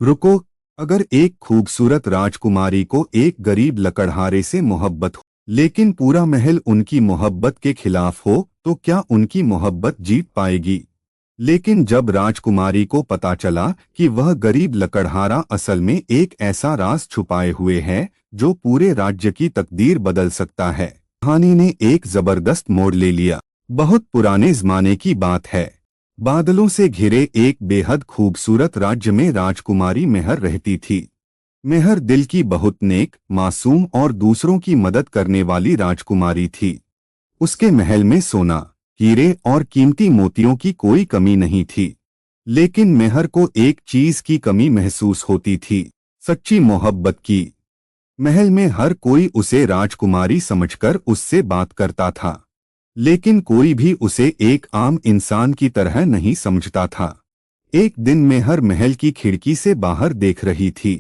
रुको, अगर एक खूबसूरत राजकुमारी को एक गरीब लकड़हारे से मोहब्बत हो, लेकिन पूरा महल उनकी मोहब्बत के खिलाफ हो, तो क्या उनकी मोहब्बत जीत पाएगी? लेकिन जब राजकुमारी को पता चला कि वह गरीब लकड़हारा असल में एक ऐसा राज छुपाए हुए है जो पूरे राज्य की तकदीर बदल सकता है, कहानी ने एक जबरदस्त मोड़ ले लिया। बहुत पुराने जमाने की बात है। बादलों से घिरे एक बेहद खूबसूरत राज्य में राजकुमारी मेहर रहती थी। मेहर दिल की बहुत नेक, मासूम और दूसरों की मदद करने वाली राजकुमारी थी। उसके महल में सोना, हीरे और कीमती मोतियों की कोई कमी नहीं थी। लेकिन मेहर को एक चीज की कमी महसूस होती थी, सच्ची मोहब्बत की। महल में हर कोई उसे राजकुमारी समझकर उससे बात करता था, लेकिन कोई भी उसे एक आम इंसान की तरह नहीं समझता था। एक दिन मेहर महल की खिड़की से बाहर देख रही थी।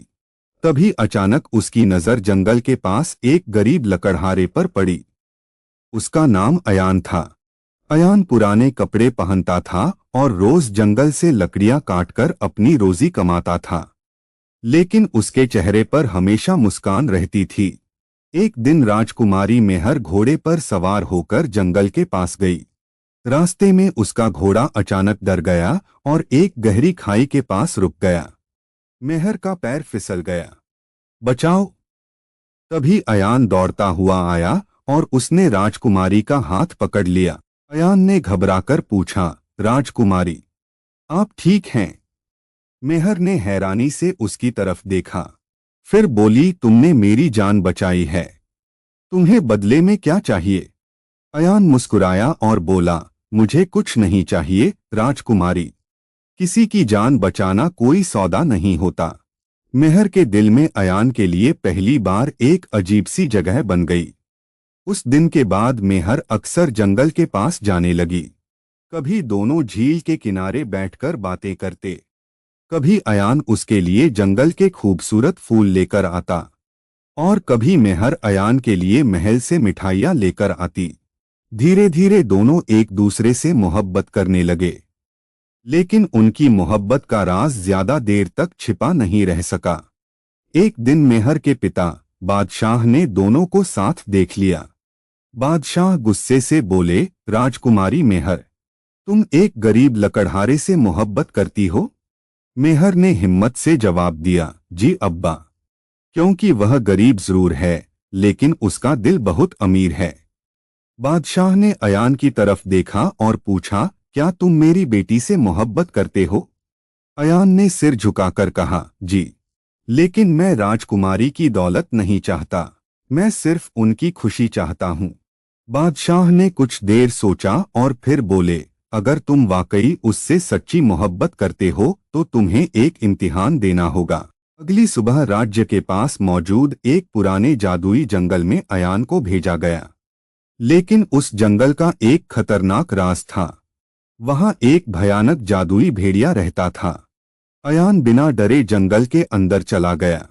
तभी अचानक उसकी नजर जंगल के पास एक गरीब लकड़हारे पर पड़ी। उसका नाम अयान था। अयान पुराने कपड़े पहनता था और रोज जंगल से लकड़ियां काटकर अपनी रोजी कमाता था। लेकिन उसके चेहरे पर हमेशा मुस्कान रहती थी। एक दिन राजकुमारी मेहर घोड़े पर सवार होकर जंगल के पास गई। रास्ते में उसका घोड़ा अचानक डर गया और एक गहरी खाई के पास रुक गया। मेहर का पैर फिसल गया। बचाओ! तभी अयान दौड़ता हुआ आया और उसने राजकुमारी का हाथ पकड़ लिया। अयान ने घबराकर पूछा, राजकुमारी, आप ठीक हैं? मेहर ने हैरानी से उसकी तरफ देखा। फिर बोली, तुमने मेरी जान बचाई है। तुम्हें बदले में क्या चाहिए? अयान मुस्कुराया और बोला, मुझे कुछ नहीं चाहिए राजकुमारी। किसी की जान बचाना कोई सौदा नहीं होता। मेहर के दिल में अयान के लिए पहली बार एक अजीब सी जगह बन गई। उस दिन के बाद मेहर अक्सर जंगल के पास जाने लगी। कभी दोनों झील के किनारे बैठकर बातें करते, कभी अयान उसके लिए जंगल के खूबसूरत फूल लेकर आता, और कभी मेहर अयान के लिए महल से मिठाइयाँ लेकर आती। धीरे धीरे दोनों एक दूसरे से मोहब्बत करने लगे। लेकिन उनकी मोहब्बत का राज ज्यादा देर तक छिपा नहीं रह सका। एक दिन मेहर के पिता बादशाह ने दोनों को साथ देख लिया। बादशाह गुस्से से बोले, राजकुमारी मेहर, तुम एक गरीब लकड़हारे से मोहब्बत करती हो? मेहर ने हिम्मत से जवाब दिया, जी अब्बा। क्योंकि वह गरीब जरूर है, लेकिन उसका दिल बहुत अमीर है। बादशाह ने अयान की तरफ देखा और पूछा, क्या तुम मेरी बेटी से मोहब्बत करते हो? अयान ने सिर झुकाकर कहा, जी। लेकिन मैं राजकुमारी की दौलत नहीं चाहता, मैं सिर्फ उनकी खुशी चाहता हूँ। बादशाह ने कुछ देर सोचा और फिर बोले, अगर तुम वाकई उससे सच्ची मोहब्बत करते हो तो तुम्हें एक इम्तिहान देना होगा। अगली सुबह राज्य के पास मौजूद एक पुराने जादुई जंगल में अयान को भेजा गया। लेकिन उस जंगल का एक खतरनाक राज था। वहां एक भयानक जादुई भेड़िया रहता था। अयान बिना डरे जंगल के अंदर चला गया।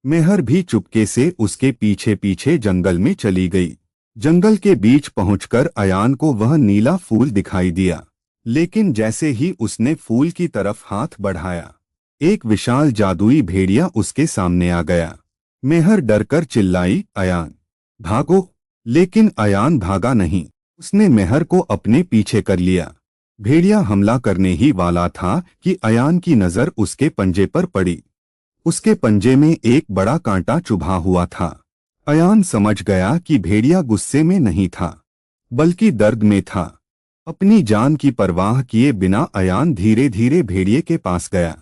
मेहर भी चुपके से उसके पीछे पीछे जंगल में चली गई। जंगल के बीच पहुंचकर अयान को वह नीला फूल दिखाई दिया। लेकिन जैसे ही उसने फूल की तरफ हाथ बढ़ाया, एक विशाल जादुई भेड़िया उसके सामने आ गया। मेहर डरकर चिल्लाई, अयान, भागो! लेकिन अयान भागा नहीं। उसने मेहर को अपने पीछे कर लिया। भेड़िया हमला करने ही वाला था कि अयान की नजर उसके पंजे पर पड़ी। उसके पंजे में एक बड़ा कांटा चुभा हुआ था। अयान समझ गया कि भेड़िया गुस्से में नहीं था, बल्कि दर्द में था। अपनी जान की परवाह किए बिना अयान धीरे धीरे भेड़िए के पास गया।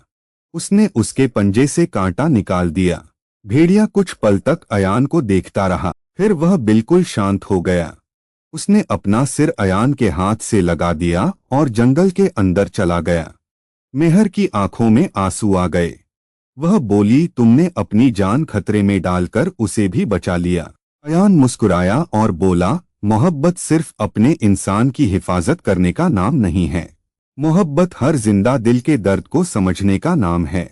उसने उसके पंजे से कांटा निकाल दिया। भेड़िया कुछ पल तक अयान को देखता रहा, फिर वह बिल्कुल शांत हो गया। उसने अपना सिर अयान के हाथ से लगा दिया और जंगल के अंदर चला गया। मेहर की आंखों में आंसू आ गए। वह बोली, तुमने अपनी जान खतरे में डालकर उसे भी बचा लिया। अयान मुस्कुराया और बोला, मोहब्बत सिर्फ अपने इंसान की हिफाजत करने का नाम नहीं है। मोहब्बत हर जिंदा दिल के दर्द को समझने का नाम है।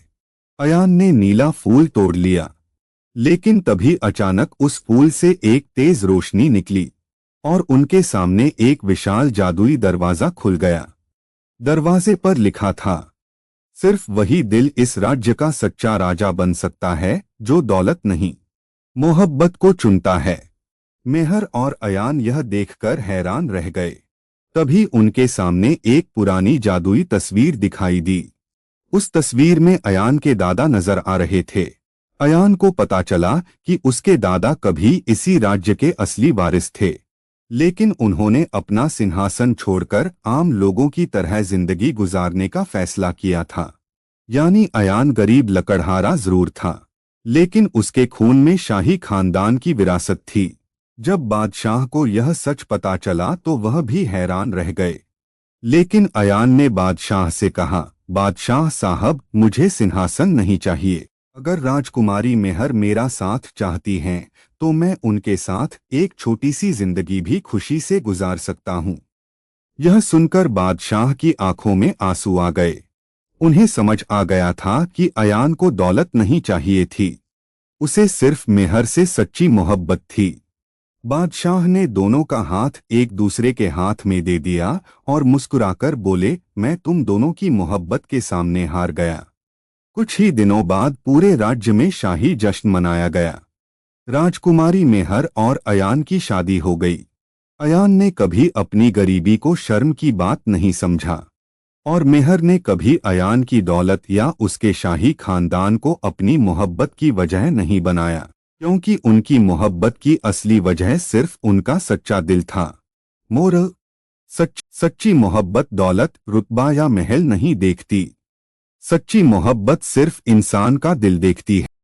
अयान ने नीला फूल तोड़ लिया, लेकिन तभी अचानक उस फूल से एक तेज रोशनी निकली और उनके सामने एक विशाल जादुई दरवाजा खुल गया। दरवाजे पर लिखा था, सिर्फ वही दिल इस राज्य का सच्चा राजा बन सकता है जो दौलत नहीं, मोहब्बत को चुनता है। मेहर और अयान यह देखकर हैरान रह गए। तभी उनके सामने एक पुरानी जादुई तस्वीर दिखाई दी। उस तस्वीर में अयान के दादा नजर आ रहे थे। अयान को पता चला कि उसके दादा कभी इसी राज्य के असली वारिस थे, लेकिन उन्होंने अपना सिंहासन छोड़कर आम लोगों की तरह जिंदगी गुजारने का फैसला किया था। यानी अयान गरीब लकड़हारा जरूर था, लेकिन उसके खून में शाही खानदान की विरासत थी। जब बादशाह को यह सच पता चला तो वह भी हैरान रह गए। लेकिन अयान ने बादशाह से कहा, बादशाह साहब, मुझे सिंहासन नहीं चाहिए। अगर राजकुमारी मेहर मेरा साथ चाहती हैं, तो मैं उनके साथ एक छोटी सी जिंदगी भी खुशी से गुजार सकता हूँ। यह सुनकर बादशाह की आंखों में आंसू आ गए। उन्हें समझ आ गया था कि अयान को दौलत नहीं चाहिए थी, उसे सिर्फ मेहर से सच्ची मोहब्बत थी। बादशाह ने दोनों का हाथ एक दूसरे के हाथ में दे दिया और मुस्कुराकर बोले, मैं तुम दोनों की मोहब्बत के सामने हार गया। कुछ ही दिनों बाद पूरे राज्य में शाही जश्न मनाया गया। राजकुमारी मेहर और अयान की शादी हो गई। अयान ने कभी अपनी गरीबी को शर्म की बात नहीं समझा, और मेहर ने कभी अयान की दौलत या उसके शाही खानदान को अपनी मोहब्बत की वजह नहीं बनाया, क्योंकि उनकी मोहब्बत की असली वजह सिर्फ उनका सच्चा दिल था। मोरल: सच्ची मोहब्बत दौलत, रुतबा या महल नहीं देखती। सच्ची मोहब्बत सिर्फ इंसान का दिल देखती है।